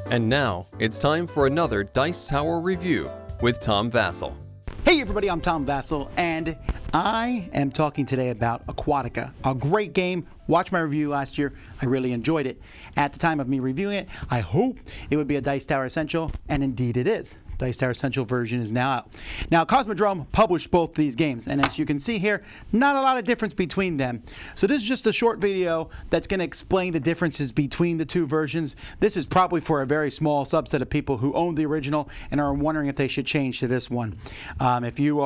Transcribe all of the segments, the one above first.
And now, it's time for another Dice Tower review with Tom Vasel. Hey everybody, I'm Tom Vasel, and I am talking today about Aquatica, a great game. Watched my review last year. I really enjoyed it. At the time of me reviewing it, I hoped it would be a Dice Tower Essential, and indeed it is. Dice Tower Essential version is now out. Now, Cosmodrome published both these games, and as you can see here, not a lot of difference between them. So this is just a short video that's going to explain the differences between the two versions. This is probably for a very small subset of people who own the original and are wondering if they should change to this one. If you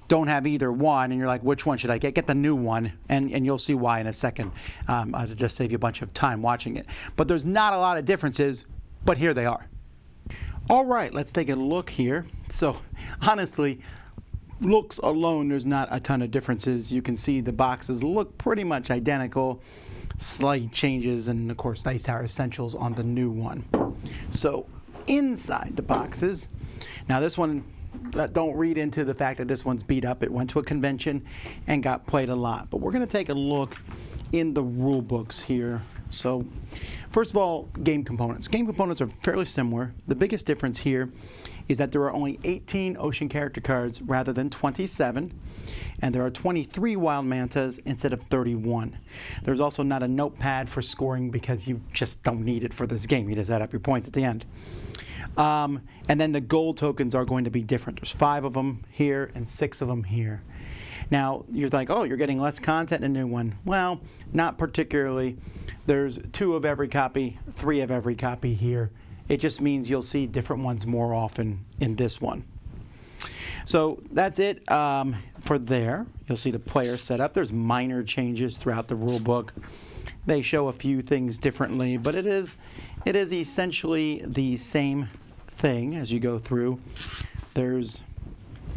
don't have either one and you're like, which one should I get the new one, and you'll see why in a second. I'll just save you a bunch of time watching it. But there's not a lot of differences, but here they are. All right, let's take a look here. So honestly, looks alone, there's not a ton of differences. You can see the boxes look pretty much identical. Slight changes, and of course Dice Tower Essentials on the new one. So inside the boxes, now this one, don't read into the fact that this one's beat up. It went to a convention and got played a lot. But we're going to take a look in the rule books here. So first of all, game components. Game components are fairly similar. The biggest difference here is that there are only 18 ocean character cards rather than 27, and there are 23 wild mantas instead of 31. There's also not a notepad for scoring because you just don't need it for this game. You just add up your points at the end. And then the gold tokens are going to be different. There's 5 of them here and 6 of them here. Now, you're like, oh, you're getting less content in a new one. Well, not particularly. There's 2 of every copy, 3 of every copy here. It just means you'll see different ones more often in this one. So that's it for there. You'll see the player setup. There's minor changes throughout the rule book. They show a few things differently, but it is essentially the same thing as you go through. There's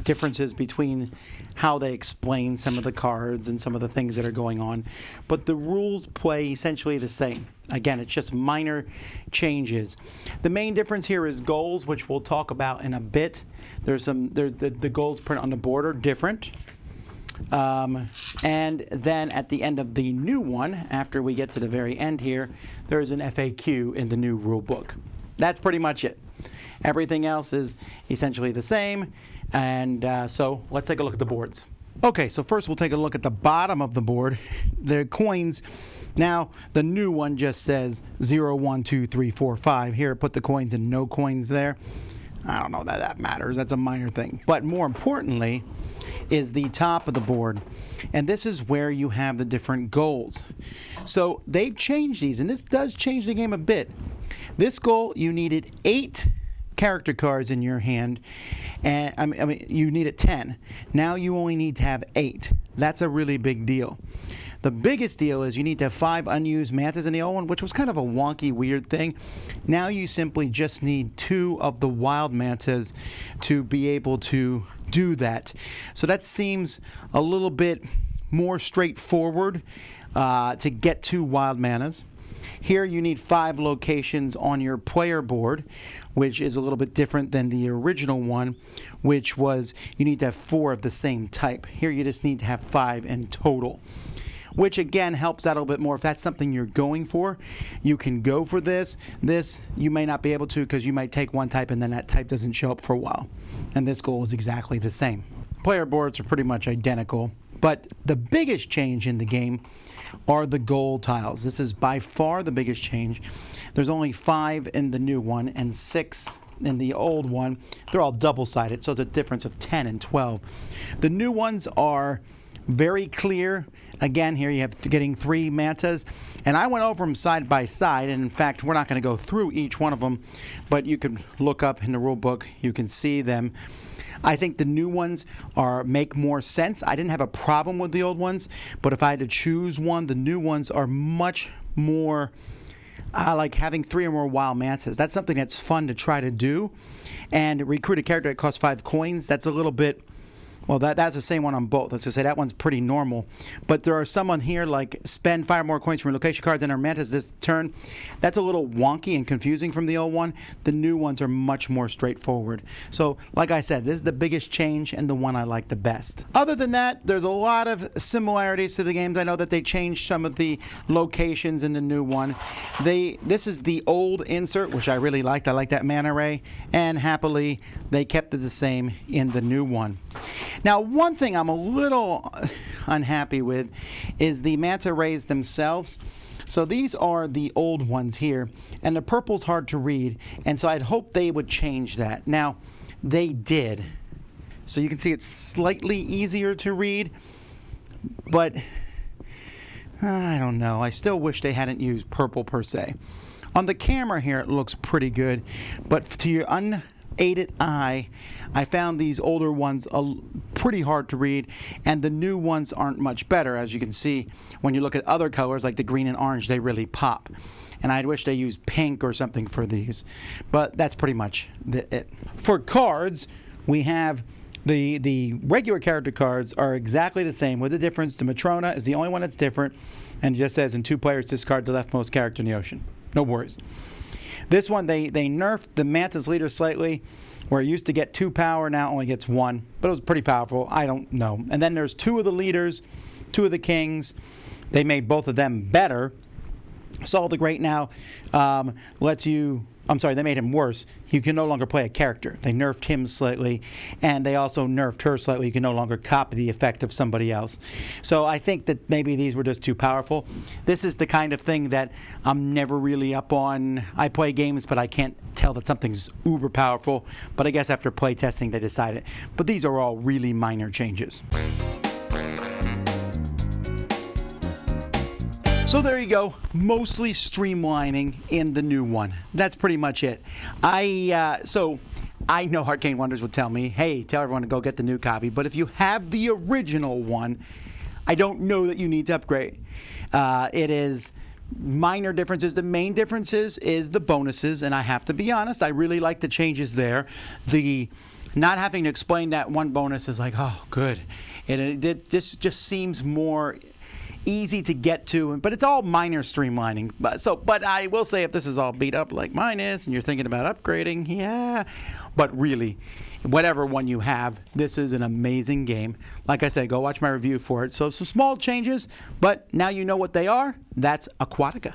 differences between how they explain some of the cards and some of the things that are going on, but the rules play essentially the same. Again, it's just minor changes. The main difference here is goals, which we'll talk about in a bit. The goals printed on the board are different. And then at the end of the new one, after we get to the very end here, there is an FAQ in the new rule book. That's pretty much it. Everything else is essentially the same. And so let's take a look at the boards. Okay, so first we'll take a look at the bottom of the board. The coins. Now, the new one just says 0, 1, 2, 3, 4, 5. Here, put the coins and no coins there. I don't know that that matters. That's a minor thing. But more importantly is the top of the board. And this is where you have the different goals. So they've changed these, and this does change the game a bit. This goal, you needed 8 character cards in your hand, and I mean you needed 10. Now you only need to have 8. That's a really big deal. The biggest deal is you need to have 5 unused mantas in the old one, which was kind of a wonky, weird thing. Now you simply just need 2 of the wild mantas to be able to do that. So that seems a little bit more straightforward to get 2 wild manas. Here you need 5 locations on your player board, which is a little bit different than the original one, which was you need to have 4 of the same type. Here you just need to have 5 in total, which again helps out a little bit more. If that's something you're going for, you can go for this. This you may not be able to because you might take one type and then that type doesn't show up for a while. And this goal is exactly the same. Player boards are pretty much identical, but the biggest change in the game are the goal tiles. This is by far the biggest change. There's only 5 in the new one and 6 in the old one. They're all double-sided, so it's a difference of 10 and 12. The new ones are very clear. Again, here you have getting 3 mantas, and I went over them side by side, and in fact we're not going to go through each one of them, but you can look up in the rule book, you can see them. I think the new ones make more sense. I didn't have a problem with the old ones, but if I had to choose one, the new ones are much more like having 3 or more wild mantas. That's something that's fun to try to do. And recruit a character that costs 5 coins, that's a little bit Well, that's the same one on both. Let's just say that one's pretty normal. But there are some on here like spend 5 more coins from location cards and our mantis this turn. That's a little wonky and confusing from the old one. The new ones are much more straightforward. So, like I said, this is the biggest change and the one I like the best. Other than that, there's a lot of similarities to the games. I know that they changed some of the locations in the new one. This is the old insert, which I really liked. I like that mana ray. And happily, they kept it the same in the new one. Now, one thing I'm a little unhappy with is the manta rays themselves. So these are the old ones here, and the purple's hard to read, and so I'd hope they would change that. Now, they did. So you can see it's slightly easier to read, but I don't know. I still wish they hadn't used purple per se. On the camera here, it looks pretty good, but to your unaided eye, I found these older ones pretty hard to read, and the new ones aren't much better. As you can see, when you look at other colors like the green and orange, they really pop. And I wish they used pink or something for these. But that's pretty much it. For cards, we have the regular character cards are exactly the same, with the difference the Matrona is the only one that's different, and it just says in 2 players discard the leftmost character in the ocean. No worries. This one, they nerfed the Mantis leader slightly, where it used to get 2 power, now only gets 1. But it was pretty powerful. I don't know. And then there's 2 of the leaders, 2 of the kings. They made both of them better. Saul the Great now lets you... I'm sorry, they made him worse. You can no longer play a character. They nerfed him slightly, and they also nerfed her slightly. You can no longer copy the effect of somebody else. So I think that maybe these were just too powerful. This is the kind of thing that I'm never really up on. I play games, but I can't tell that something's uber powerful. But I guess after play testing, they decided. But these are all really minor changes. So there you go, mostly streamlining in the new one. That's pretty much it. So I know Arcane Wonders would tell me, hey, tell everyone to go get the new copy. But if you have the original one, I don't know that you need to upgrade. It is minor differences. The main differences is the bonuses, and I have to be honest, I really like the changes there. The not having to explain that one bonus is like, oh, good. It just seems more easy to get to, but it's all minor streamlining. But I will say, if this is all beat up like mine is, and you're thinking about upgrading, yeah. But really, whatever one you have, this is an amazing game. Like I said, go watch my review for it. So some small changes, but now you know what they are. That's Aquatica.